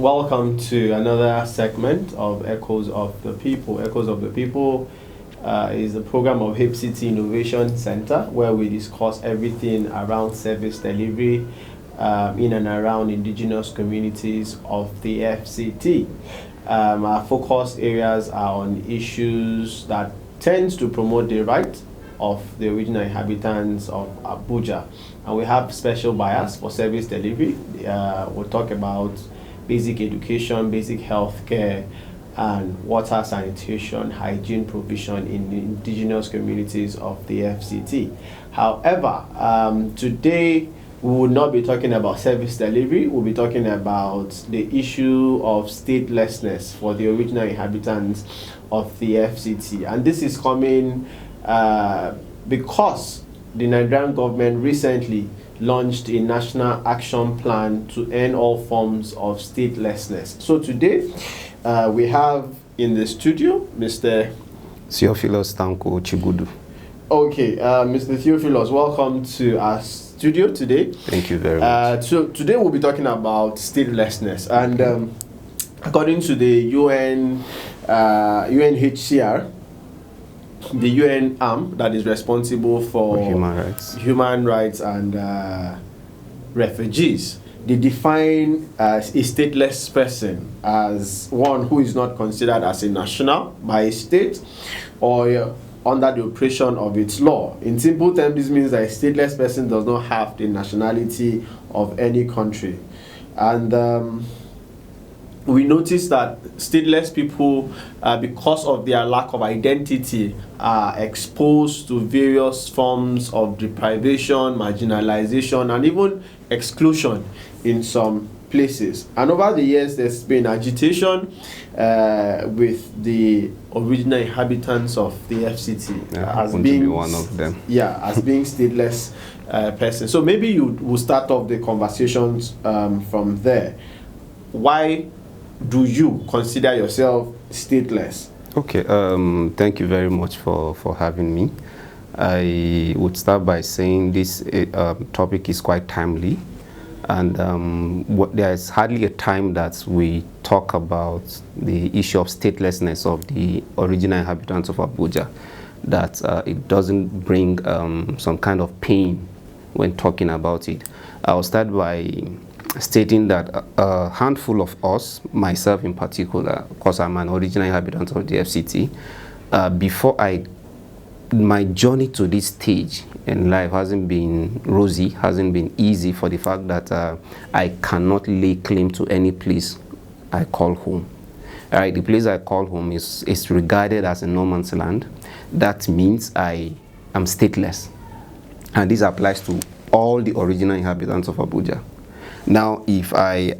Welcome to another segment of Echoes of the People. Echoes of the People is a program of Hip City Innovation Center where we discuss everything around service delivery in and around indigenous communities of the FCT. Our focus areas are on issues that tends to promote the right of the original inhabitants of Abuja. And we have special bias for service delivery. We'll talk about basic education, basic health care, and water, sanitation, hygiene provision in the indigenous communities of the FCT. However, today we will not be talking about service delivery. We'll be talking about the issue of statelessness for the original inhabitants of the FCT. And this is coming because the Nigerian government recently launched a national action plan to end all forms of statelessness. So today we have in the studio Mr. Theophilus Tanko Chibudu. Okay, Mr. Theophilus, welcome to our studio today. Thank you very much. So today we'll be talking about statelessness, and according to the UN, UNHCR, the UN arm that is responsible for human rights and refugees, they define a stateless person as one who is not considered as a national by a state or under the oppression of its law. In simple terms, this means that a stateless person does not have the nationality of any country. And we notice that stateless people, because of their lack of identity, are exposed to various forms of deprivation, marginalization, and even exclusion in some places. And over the years, there's been agitation with the original inhabitants of the FCT as being one of them. Yeah, as being stateless persons. So maybe you will start off the conversations from there. Why do you consider yourself stateless? Okay, thank you very much for having me. I would start by saying this topic is quite timely, and there's hardly a time that we talk about the issue of statelessness of the original inhabitants of Abuja that it doesn't bring some kind of pain when talking about it. I'll start by stating that a handful of us, myself in particular, because I'm an original inhabitant of the FCT, my journey to this stage in life hasn't been rosy, hasn't been easy, for the fact that I cannot lay claim to any place I call home. All right, the place I call home is regarded as a no man's land. That means I am stateless. And this applies to all the original inhabitants of Abuja. Now, if I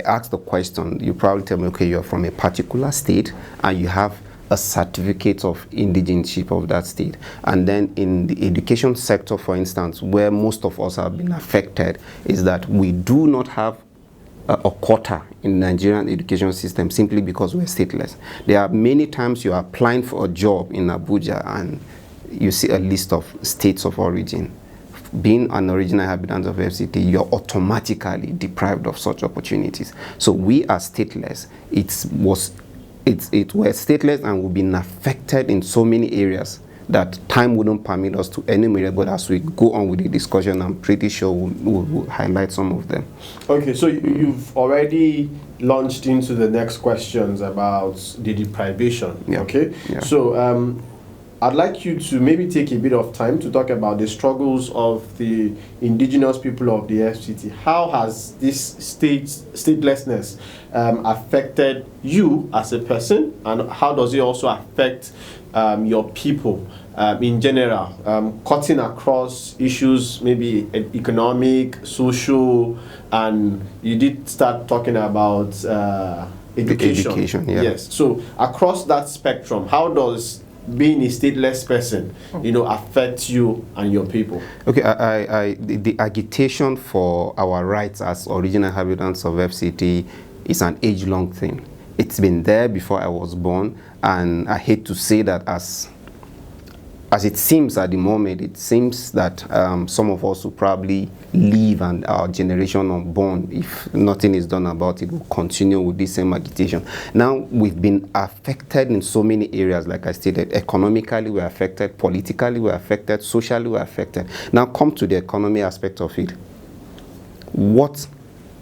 ask the question, you probably tell me, okay, you're from a particular state and you have a certificate of indigenship of that state. And then in the education sector, for instance, where most of us have been affected, is that we do not have a quota in the Nigerian education system simply because we're stateless. There are many times you're applying for a job in Abuja and you see a list of states of origin. Being an original inhabitant of FCT, you're automatically deprived of such opportunities. So we are stateless. We're stateless, and we've been affected in so many areas that time wouldn't permit us to enumerate. But as we go on with the discussion, I'm pretty sure we'll highlight some of them. Okay, so you've already launched into the next questions about the deprivation. Yeah. Okay, yeah. So I'd like you to maybe take a bit of time to talk about the struggles of the indigenous people of the FCT. How has this statelessness affected you as a person, and how does it also affect your people in general, cutting across issues, maybe economic, social, and you did start talking about education. Yeah. Yes. So across that spectrum, how does being a stateless person, affect you and your people? Okay, the agitation for our rights as original inhabitants of FCT is an age-long thing. It's been there before I was born, and I hate to say that as as it seems at the moment, it seems that some of us will probably leave and our generation unborn, if nothing is done about it, will continue with this same agitation. Now, we've been affected in so many areas, like I stated. Economically, we're affected. Politically, we're affected. Socially, we're affected. Now, come to the economy aspect of it. What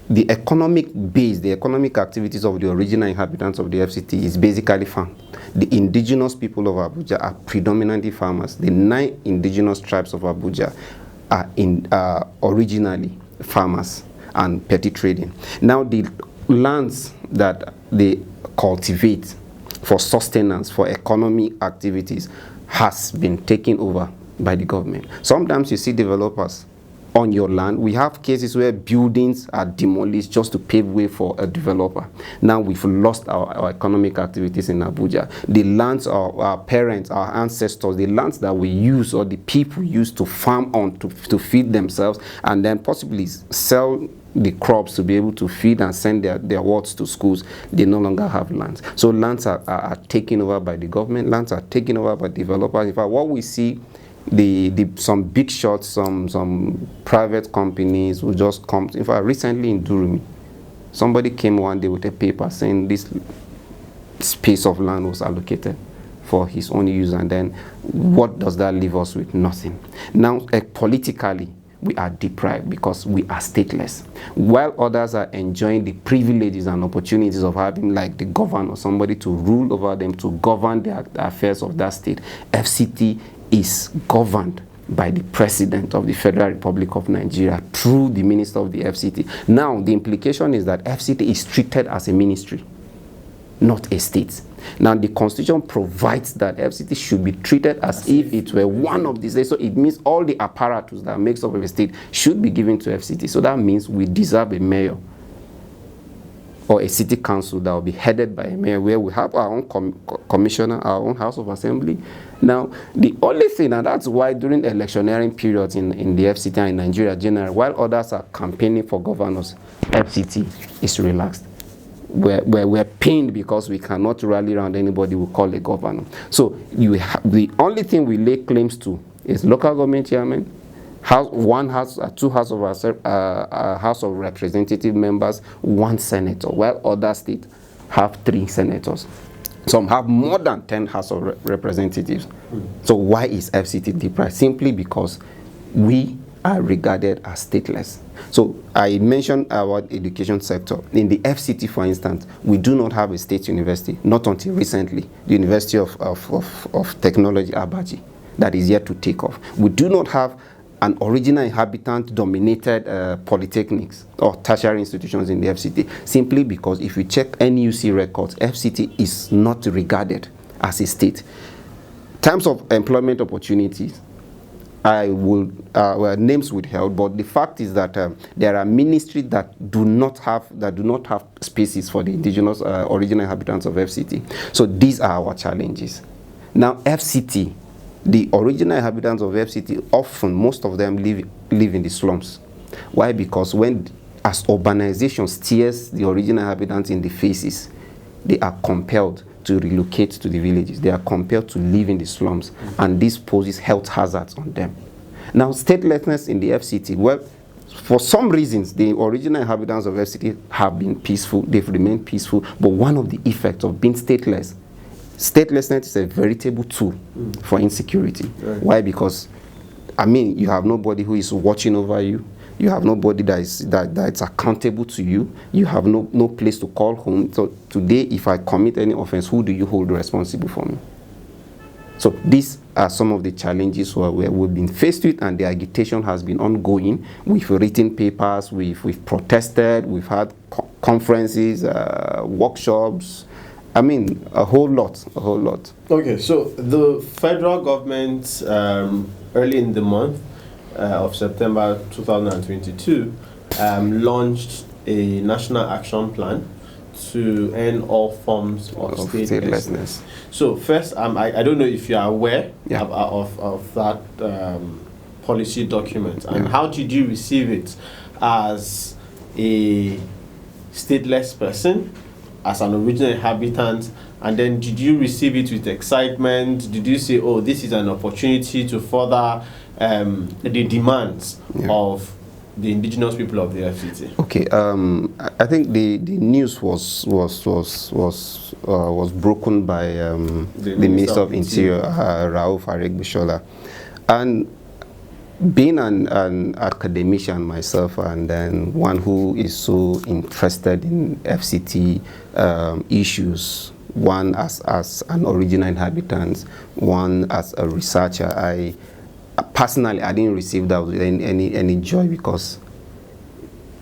the economic base, the economic activities of the original inhabitants of the FCT is basically farm. The indigenous people of Abuja are predominantly farmers. The 9 indigenous tribes of Abuja are originally farmers and petty trading. Now, the lands that they cultivate for sustenance, for economic activities, has been taken over by the government. Sometimes you see developers on your land. We have cases where buildings are demolished just to pave way for a developer. Now we've lost our economic activities in Abuja. The lands of our parents, our ancestors, the lands that we use or the people use to farm on to feed themselves and then possibly sell the crops to be able to feed and send their wards to schools, they no longer have lands. So lands are taken over by the government, lands are taken over by developers. In fact, what we see, some big shots, some private companies will just come. In fact, recently in Durumi, somebody came one day with a paper saying this space of land was allocated for his own use, and then what does that leave us with? Nothing. Now, politically, we are deprived because we are stateless. While others are enjoying the privileges and opportunities of having like the governor, somebody to rule over them, to govern the affairs of that state, FCT is governed by the President of the Federal Republic of Nigeria through the Minister of the FCT. Now, the implication is that FCT is treated as a ministry, not a state. Now, the Constitution provides that FCT should be treated as if it were one of the states. So it means all the apparatus that makes up a state should be given to FCT. So that means we deserve a mayor or a city council that will be headed by a mayor, where we have our own commissioner, our own House of Assembly. Now, the only thing, and that's why during electioneering periods in the FCT and in Nigeria generally, while others are campaigning for governors, FCT is relaxed. We're pained because we cannot rally around anybody we call a governor. So the only thing we lay claims to is local government chairman, two House of Representative members, 1 senator, while other states have 3 senators. Some have more than 10 House of Representatives. So why is FCT deprived? Simply because we are regarded as stateless. So I mentioned our education sector. In the FCT, for instance, we do not have a state university, not until recently, the University of Technology, Abaji, that is yet to take off. We do not have an original inhabitant-dominated polytechnics or tertiary institutions in the FCT, simply because if you check NUC records, FCT is not regarded as a state. In terms of employment opportunities, names withheld, but the fact is that there are ministries that do not have spaces for the indigenous original inhabitants of FCT. So these are our challenges. Now, FCT, the original inhabitants of FCT, often, most of them live in the slums. Why? Because as urbanization stares the original inhabitants in the faces, they are compelled to relocate to the villages. They are compelled to live in the slums, and this poses health hazards on them. Now, statelessness in the FCT, well, for some reasons, the original inhabitants of FCT have been peaceful, they've remained peaceful, but one of the effects of being statelessness is a veritable tool for insecurity. Right. Why? Because, you have nobody who is watching over you. You have nobody that's accountable to you. You have no place to call home. So today, if I commit any offense, who do you hold responsible for me? So these are some of the challenges where we've been faced with, and the agitation has been ongoing. We've written papers, we've protested, we've had conferences, workshops. A whole lot. Okay, so the federal government, early in the month of September 2022, launched a national action plan to end all forms of statelessness. So first, I don't know if you are aware of that policy document, and how did you receive it as a stateless person? as an original inhabitant, and then did you receive it with excitement? Did you say, oh, this is an opportunity to further the demands of the indigenous people of the FCT? Okay, I think the news was broken by the Minister of Interior, Rauf Aregbesola, and being an academician myself, and then one who is so interested in FCT issues, one as an original inhabitant, one as a researcher, I personally didn't receive that with any joy, because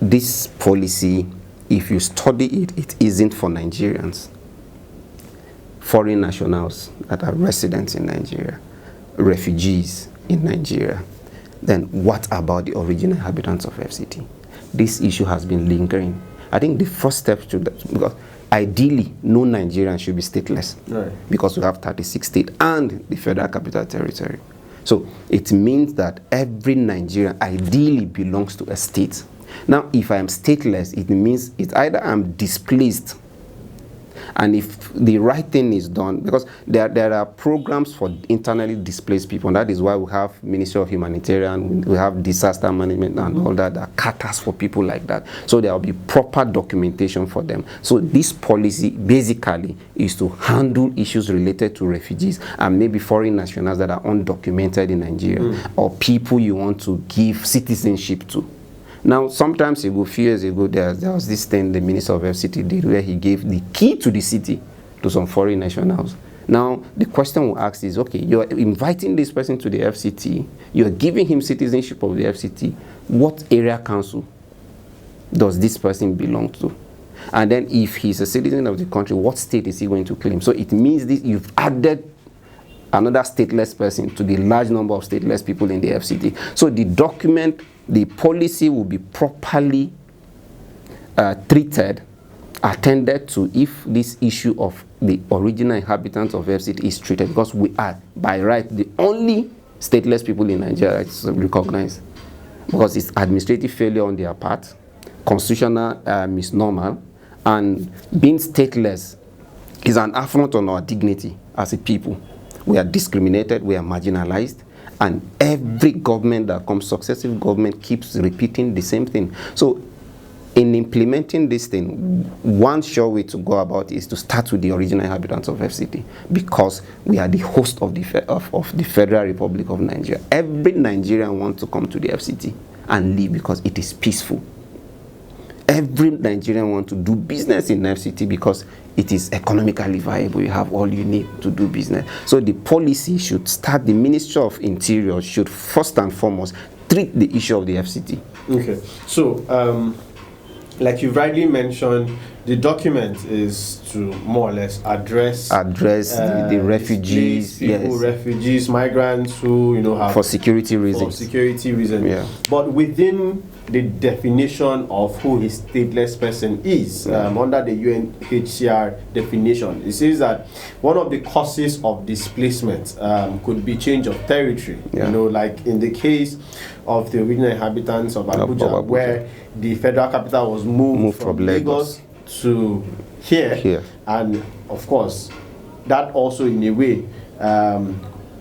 this policy, if you study it, it isn't for Nigerians, foreign nationals that are residents in Nigeria, refugees in Nigeria. Then what about the original inhabitants of FCT? This issue has been lingering. I think the first step to that, because ideally no Nigerian should be stateless, right, because we have 36 states and the Federal Capital Territory. So it means that every Nigerian ideally belongs to a state. Now, if I am stateless, it means it's either I'm displaced, and if the right thing is done, because there are programs for internally displaced people, and that is why we have Ministry of Humanitarian, we have disaster management and all that caters for people like that. So there will be proper documentation for them. So this policy basically is to handle issues related to refugees and maybe foreign nationals that are undocumented in Nigeria, or people you want to give citizenship to. Now, sometimes ago, few years ago, there was this thing the Minister of FCT did where he gave the key to the city to some foreign nationals. Now, the question we ask is, okay, you're inviting this person to the FCT, you're giving him citizenship of the FCT, what area council does this person belong to? And then if he's a citizen of the country, what state is he going to claim? So it means this, you've added another stateless person to the large number of stateless people in the FCT. So the document, the policy will be properly treated, attended to, if this issue of the original inhabitants of FCT is treated, because we are, by right, the only stateless people in Nigeria is recognized, because it's administrative failure on their part, constitutional misnomer, and being stateless is an affront on our dignity as a people. We are discriminated, we are marginalized, and every government that comes, successive government, keeps repeating the same thing. So in implementing this thing, one sure way to go about is to start with the original inhabitants of FCT, because we are the host of the Federal Republic of Nigeria. Every Nigerian wants to come to the FCT and live because it is peaceful. Every Nigerian wants to do business in FCT because it is economically viable. You have all you need to do business. So the policy should start, the Ministry of Interior should first and foremost treat the issue of the FCT. Okay. So, like you rightly mentioned, the document is to more or less address the refugees, people, refugees, migrants who have for security reasons. Yeah. But within the definition of who a stateless person is, under the UNHCR definition, it says that one of the causes of displacement could be change of territory. Like in the case of the original inhabitants of Abuja, where the federal capital was moved from Lagos to here, and of course that also in a way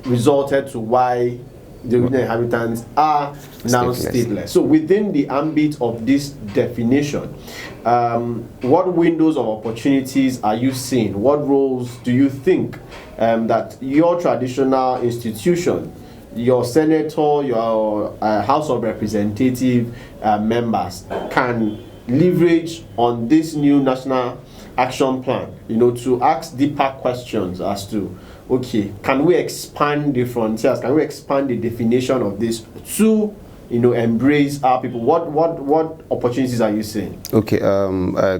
resulted to why the original inhabitants are now stateless. So within the ambit of this definition, what windows of opportunities are you seeing? What roles do you think that your traditional institution, your senator, your House of Representative members can leverage on this new national action plan, to ask deeper questions as to, okay, can we expand the frontiers? Can we expand the definition of this to, embrace our people? What opportunities are you seeing? Okay,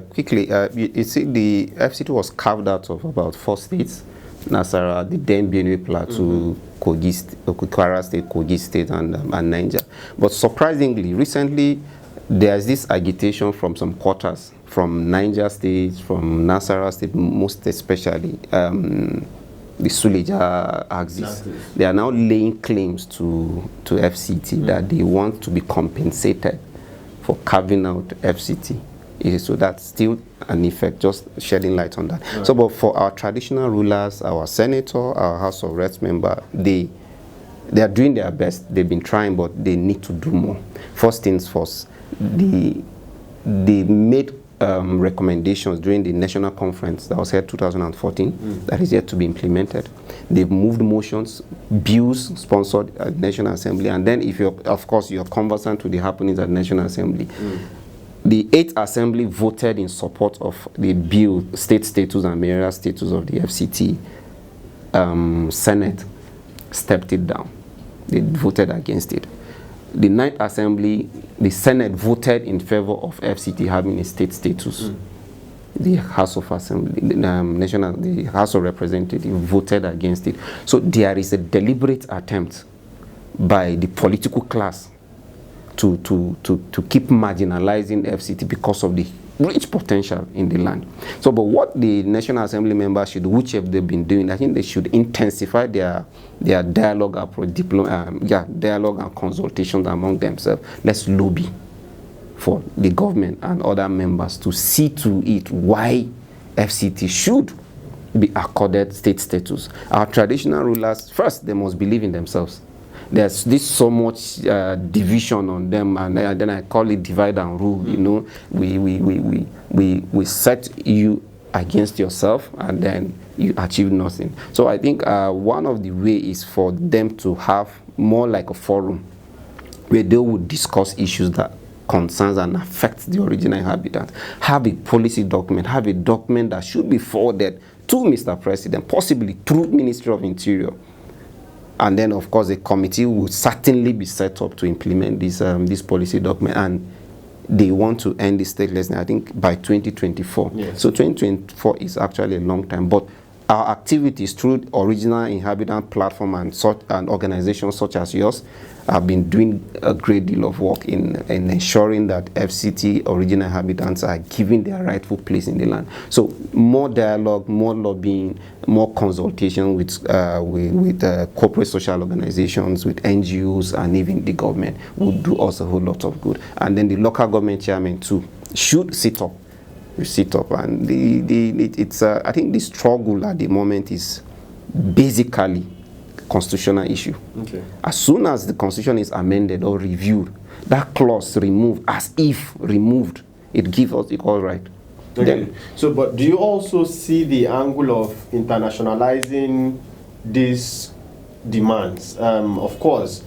quickly, you see, the FCT was carved out of about 4 states: Nasarawa, the then Benue Plateau, Kwara State, Kogi State, and Niger. But surprisingly, recently, there's this agitation from some quarters, from Niger State, from Nasarawa State, most especially, the Suleja axis. They are now laying claims to FCT that they want to be compensated for carving out FCT. So that's still an effect, just shedding light on that. Right. So, but for our traditional rulers, our senator, our House of Reps member, they are doing their best. They've been trying, but they need to do more. First things first, they made recommendations during the national conference that was held 2014 that is yet to be implemented. They've moved motions, bills sponsored at the National Assembly, and then if you're, of course, you're conversant with the happenings at the National Assembly. The 8th Assembly voted in support of the bill, state status and mayoral status of the FCT. Senate stepped it down. They voted against it. The 9th Assembly, the Senate voted in favor of FCT having a state status. The House of Assembly, the House of Representatives voted against it. So there is a deliberate attempt by the political class to keep marginalizing FCT because of the rich potential in the land. So, but what the National Assembly members should, which have they been doing, I think they should intensify their dialogue approach, dialogue and consultations among themselves. Let's lobby for the government and other members to see to it why FCT should be accorded state status. Our traditional rulers, first, they must believe in themselves. There's this so much division on them, and then I call it divide and rule. You know, we set you against yourself, and then you achieve nothing. So I think one of the ways is for them to have more like a forum where they would discuss issues that concerns and affect the original inhabitants. Have a policy document, have a document that should be forwarded to Mr. President, possibly through Ministry of Interior. And then, of course, a committee would certainly be set up to implement this policy document. And they want to end the statelessness, I think, by 2024. Yes. So 2024 is actually a long time. But our activities through original inhabitant platform and organizations such as yours have been doing a great deal of work in ensuring that FCT original inhabitants are given their rightful place in the land. So more dialogue, more lobbying, more consultation with corporate social organizations, with NGOs, and even the government would do us a whole lot of good. And then the local government chairman too should sit up. And I think the struggle at the moment is basically constitutional issue. Okay. As soon as the constitution is amended or reviewed, that clause removed, as if removed, it gives us equal right. Okay. Then, so, but do you also see the angle of internationalizing these demands? Of course,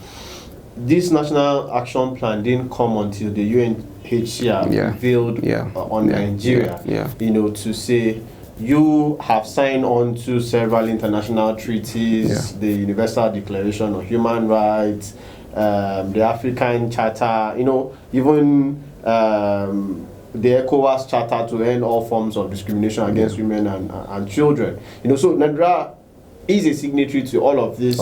this national action plan didn't come until the UNHCR revealed on Nigeria, you know, to say you have signed on to several international treaties, the Universal Declaration of Human Rights, the African Charter, you know, even the ECOWAS Charter to end all forms of discrimination against women and children. You know, so Nigeria is a signatory to all of these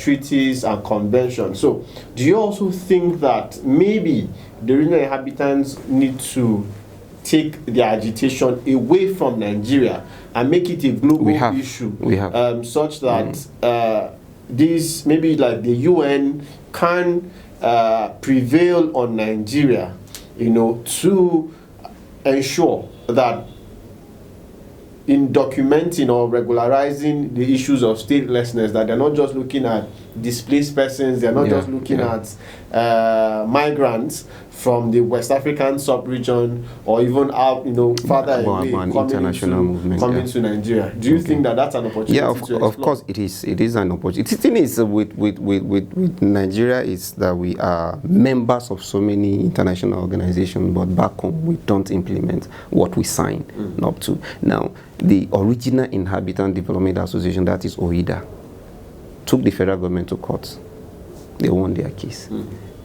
treaties and conventions. So do you also think that maybe the regional inhabitants need to take their agitation away from Nigeria and make it a global issue, such that this, maybe like the UN can prevail on Nigeria, you know, to ensure that in documenting or regularizing the issues of statelessness, that they're not just looking at displaced persons, they're not just looking at migrants from the West African sub-region or even out, you know, farther away, coming to Nigeria. Do you think that that's an opportunity? Yeah, of course it is. It is an opportunity. The thing is with Nigeria is that we are members of so many international organizations, but back home we don't implement what we sign up to. Now, the original Inhabitant Development Association, that is OIDA, took the federal government to court. They won their case.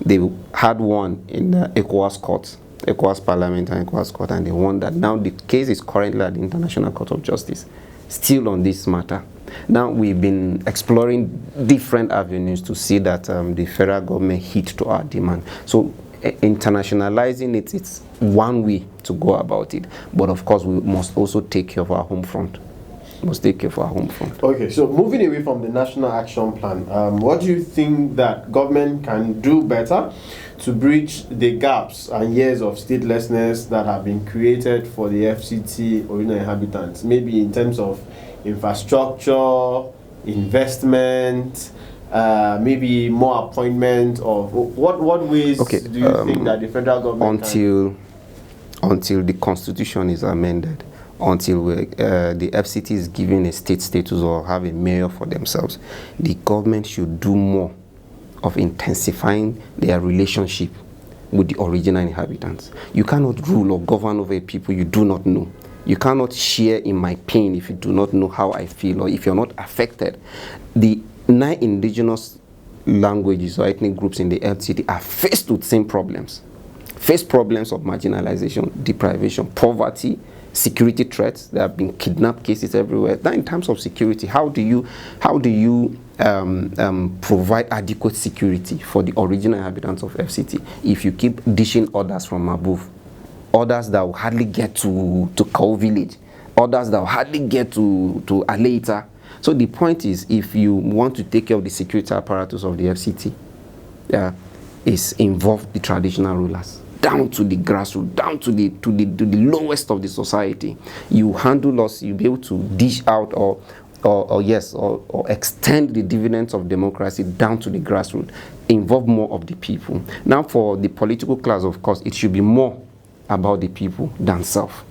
They had one in the ECOWAS court, ECOWAS Parliament and ECOWAS court, and they won that. Now the case is currently at the International Court of Justice, still on this matter. Now we've been exploring different avenues to see that the federal government hit to our demand. So internationalizing it, it's one way to go about it. But of course, we must also take care of our home front. must take care of our home front. Okay, so moving away from the National Action Plan, what do you think that government can do better to bridge the gaps and years of statelessness that have been created for the FCT original inhabitants? Maybe in terms of infrastructure, investment, maybe more appointment of what ways do you think that the federal government until the constitution is amended, until the FCT is given a state status or have a mayor for themselves, the government should do more of intensifying their relationship with the original inhabitants. You cannot rule or govern over people you do not know. You cannot share in my pain if you do not know how I feel or if you're not affected. The 9 indigenous languages or ethnic groups in the FCT are faced with same problems. Face problems of marginalization, deprivation, poverty, security threats. There have been kidnap cases everywhere. Now, in terms of security, how do you provide adequate security for the original inhabitants of FCT if you keep dishing orders from above? Orders that will hardly get to Kao village, orders that will hardly get to Aleita. So the point is, if you want to take care of the security apparatus of the FCT, is involve the traditional rulers down to the grassroots, down to the lowest of the society. You handle us, you'll be able to dish out or extend the dividends of democracy down to the grassroots, involve more of the people. Now, for the political class, of course, it should be more about the people than self.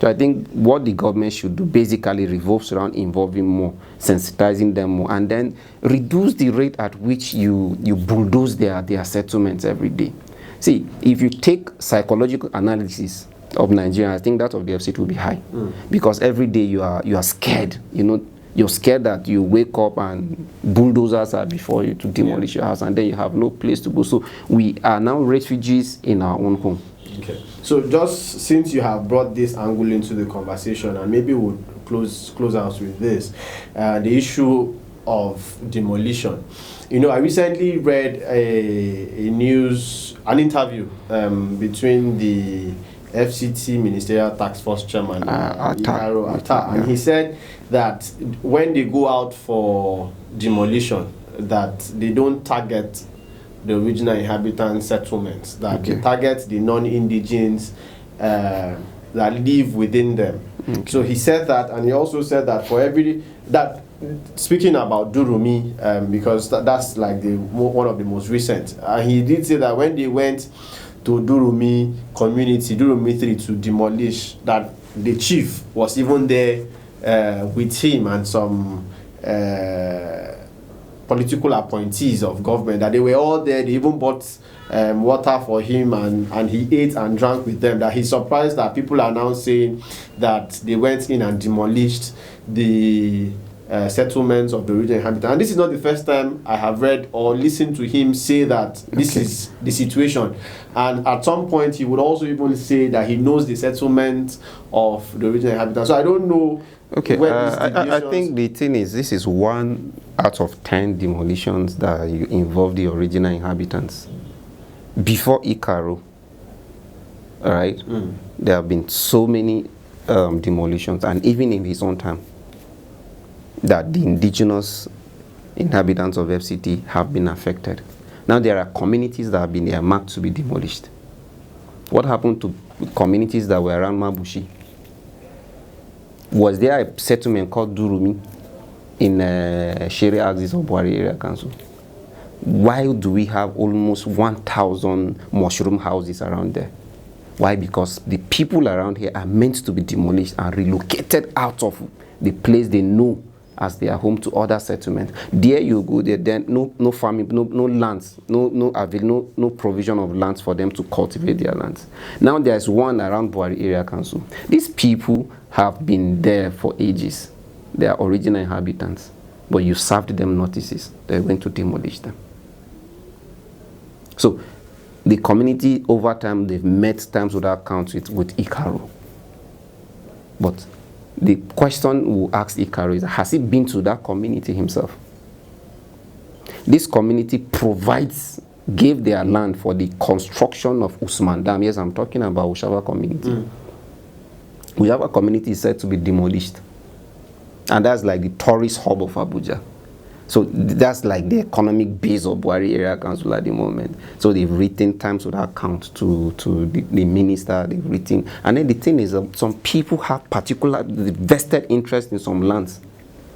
So I think what the government should do basically revolves around involving more, sensitizing them more, and then reduce the rate at which you bulldoze their settlements every day. See, if you take psychological analysis of Nigeria, I think that of the FCT will be high. Because every day you are scared. You know, you're scared that you wake up and bulldozers are before you to demolish your house, and then you have no place to go. So we are now refugees in our own home. Okay. So just since you have brought this angle into the conversation, and maybe we'll close out with this, the issue of demolition. You know, I recently read an interview between the FCT Ministerial Task Force Chairman, and he said that when they go out for demolition, that they don't target the original inhabitant settlements, that they target the non-indigens that live within them. So he said that, and he also said that speaking about Durumi, because that's like one of the most recent, he did say that when they went to Durumi community, Durumi 3, to demolish, that the chief was even there with him and some political appointees of government, that they were all there. They even bought water for him, and he ate and drank with them. That he's surprised that people are now saying that they went in and demolished the settlements of the original inhabitants. And this is not the first time I have read or listened to him say that this is the situation. And at some point he would also even say that he knows the settlement of the original inhabitants. So I don't know. Okay, I think the thing is, this is 1 out of 10 demolitions that you involve the original inhabitants. Before Ikaro, all right, there have been so many demolitions, and even in his own time, that the indigenous inhabitants of FCT have been affected. Now there are communities that have been earmarked to be demolished. What happened to communities that were around Mabushi? Was there a settlement called Durumi in Shere Axis of Buhari Area Council? Why do we have almost 1,000 mushroom houses around there? Why? Because the people around here are meant to be demolished and relocated out of the place they know as their home to other settlements. There you go, there then no farming, no lands, no provision of lands for them to cultivate their lands. Now there's one around Buhari Area Council. These people have been there for ages. They are original inhabitants, but you served them notices. They went to demolish them. So the community over time, they've met times without count with Ikaro. But the question we'll ask Ikaro is, has he been to that community himself? This community gave their land for the construction of Usman Dam. Yes, I'm talking about Ushaba community. Ushaba community is said to be demolished. And that's like the tourist hub of Abuja. So that's like the economic base of Buhari Area Council at the moment. So they've written times without count to the minister, they've written. And then the thing is, some people have particular vested interest in some lands.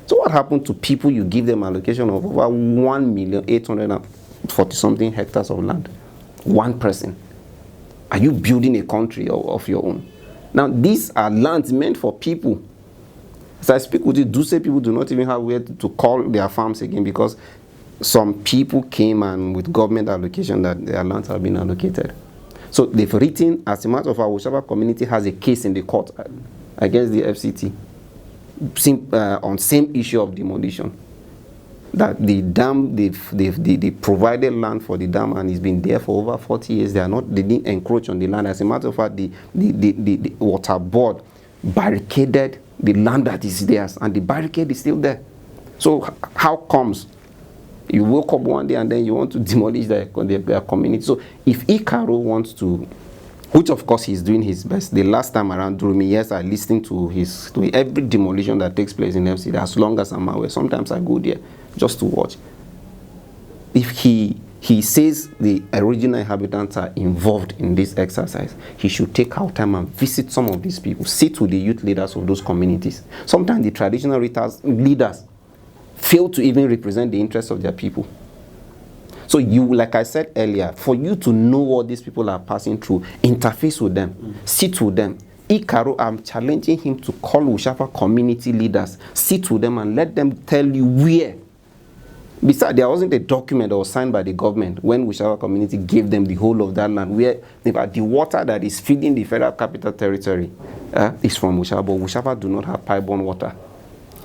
So what happened to people you give them allocation of over 1,840 something hectares of land? One person. Are you building a country of your own? Now, these are lands meant for people. As I speak with you, do say people do not even have where to call their farms again because some people came and with government allocation that their lands have been allocated. So they've written, as a matter of fact, Ushaba community has a case in the court against the FCT on same issue of demolition. That the dam, they provided land for the dam and it's been there for over 40 years. They didn't encroach on the land. As a matter of fact, the water board barricaded the land that is theirs, and the barricade is still there. So how comes you woke up one day and then you want to demolish their community? So if Ikaro wants to, which of course he's doing his best. The last time around through me, yes, I listened to every demolition that takes place in FCT as long as I'm aware. Sometimes I go there just to watch. If he says the original inhabitants are involved in this exercise, he should take out time and visit some of these people, sit with the youth leaders of those communities. Sometimes the traditional leaders fail to even represent the interests of their people. So you, like I said earlier, for you to know what these people are passing through, interface with them, sit with them. Ikaro, I'm challenging him to call Ushafa community leaders, sit with them and let them tell you where. Besides, there wasn't a document that was signed by the government when Ushafa community gave them the whole of that land, where the water that is feeding the Federal Capital Territory is from Ushafa, but Ushafa do not have pipe-borne water.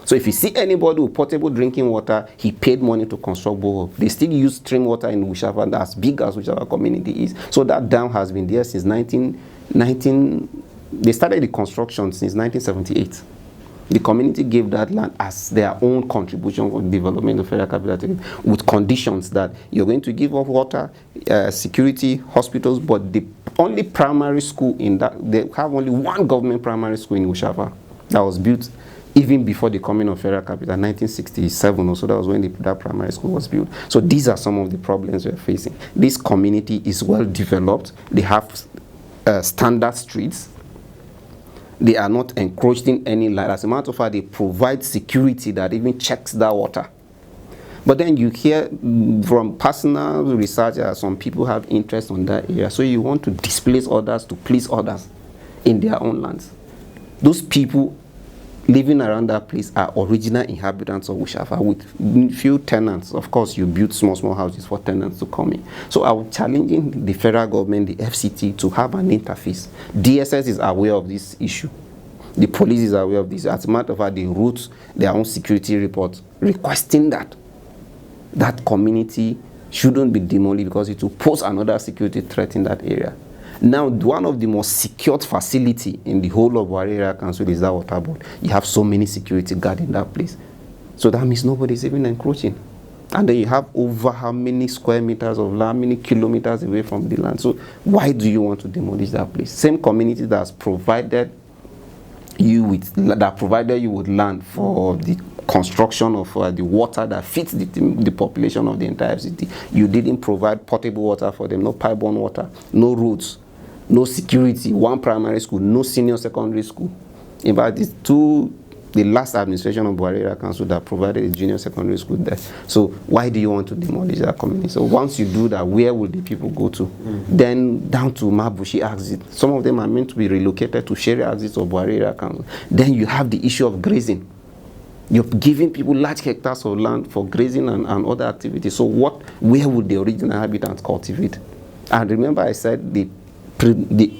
So if you see anybody with potable drinking water, he paid money to construct borehole. They still use stream water in Ushafa that's big as Ushafa community is. So that dam has been there since they started the construction since 1978. The community gave that land as their own contribution for the development of Federal Capital Territory with conditions that you're going to give up water, security, hospitals, but the only primary school in that, they have only one government primary school in Ushafa that was built even before the coming of Federal Capital, 1967 or so. That was when that primary school was built. So these are some of the problems we're facing. This community is well developed. They have standard streets. They are not encroaching any land. As a matter of fact, they provide security that even checks that water. But then you hear from personal research that some people have interest on that area. So you want to displace others to please others in their own lands. Those people living around that place are original inhabitants of Ushafa with few tenants. Of course, you build small houses for tenants to come in. So I'm challenging the federal government, the FCT, to have an interface. DSS is aware of this issue. The police is aware of this. As a matter of fact, they wrote their own security report requesting that community shouldn't be demolished because it will pose another security threat in that area. Now, one of the most secured facility in the whole of Buhari Area Council is that water board. You have so many security guards in that place. So that means nobody is even encroaching. And then you have over how many square meters of land, how many kilometers away from the land. So why do you want to demolish that place? Same community that's provided you with land for the construction of the water that fits the population of the entire city. You didn't provide potable water for them, no pipe-borne water, no roads, no security, one primary school, no senior secondary school. In fact, it's the last administration of Buhari Area Council that provided a junior secondary school there. So why do you want to demolish that community? So once you do that, where will the people go to? Then down to Mabushi exit. Some of them are meant to be relocated to Shere exits of Buhari Area Council. Then you have the issue of grazing. You're giving people large hectares of land for grazing and other activities. So where would the original inhabitants cultivate? And remember I said the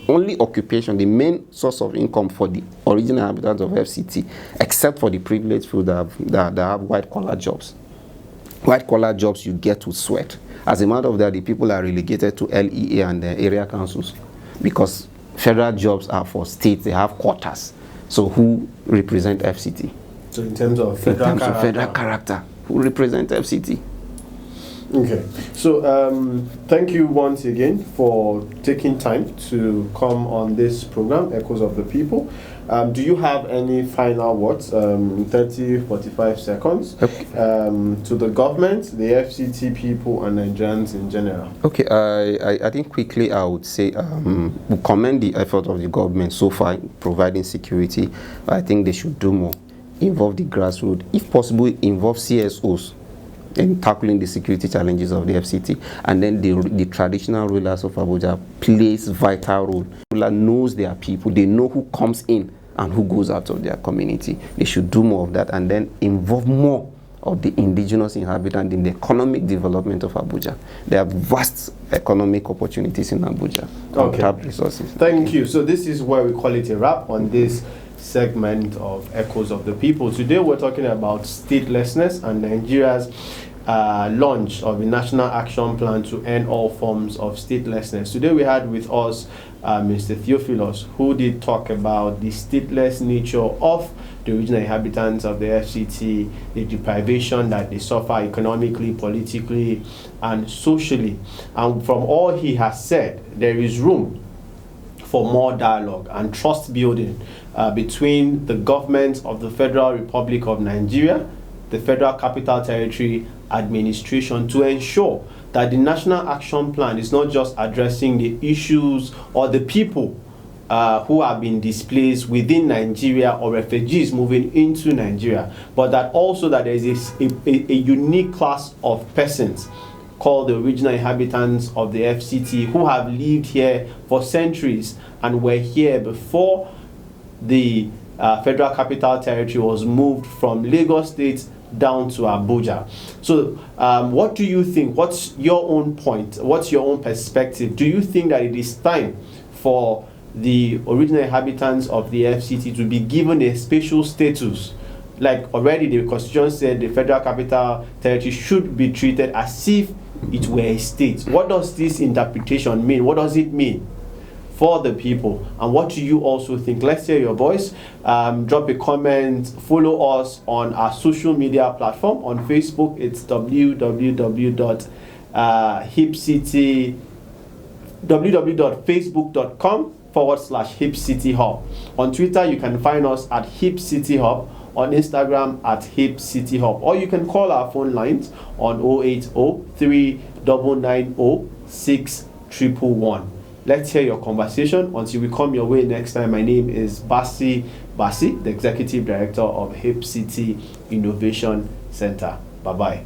only occupation, the main source of income for the original inhabitants of FCT, except for the privileged few that have white-collar jobs. White-collar jobs you get with sweat. As a matter of that, the people are relegated to LEA and the area councils because federal jobs are for states, they have quarters. So who represent FCT? So in terms of federal character, who represent FCT? Okay, so thank you once again for taking time to come on this program, Echoes of the People. Do you have any final words, 30, 45 seconds, Okay. to the government, the FCT people, and Nigerians in general? Okay, I think quickly I would say we commend the effort of the government so far in providing security. I think they should do more. Involve the grassroots. If possible, involve CSOs in tackling the security challenges of the FCT. And then the traditional rulers of Abuja plays vital role. Ruler knows their people. They know who comes in and who goes out of their community. They should do more of that and then involve more of the indigenous inhabitants in the economic development of Abuja. There are vast economic opportunities in Abuja. Untapped resources. Thank you. So this is where we call it a wrap on this segment of Echoes of the People. Today we're talking about statelessness and Nigeria's launch of a national action plan to end all forms of statelessness. Today we had with us Mr. Theophilus, who did talk about the stateless nature of the original inhabitants of the FCT, the deprivation that they suffer economically, politically, and socially. And from all he has said, there is room for more dialogue and trust building between the government of the Federal Republic of Nigeria, the Federal Capital Territory Administration, to ensure that the National Action Plan is not just addressing the issues or the people who have been displaced within Nigeria or refugees moving into Nigeria, but that also that there is a unique class of persons called the original inhabitants of the FCT who have lived here for centuries and were here before the Federal Capital Territory was moved from Lagos State down to Abuja. So what do you think? What's your own point? What's your own perspective? Do you think that it is time for the original inhabitants of the FCT to be given a special status? Like already the Constitution said the Federal Capital Territory should be treated as if it were a state. What does this interpretation mean? What does it mean for the people? And what do you also think? Let's hear your voice. Drop a comment. Follow us on our social media platform. On Facebook, it's www.facebook.com/HipCityHub. On Twitter, you can find us at HipCityHub. On Instagram at HipCityHub. Or you can call our phone lines on 080-3990-6111. Let's hear your conversation. Until we come your way next time, my name is Basi, the Executive Director of Hip City Innovation Center. Bye-bye.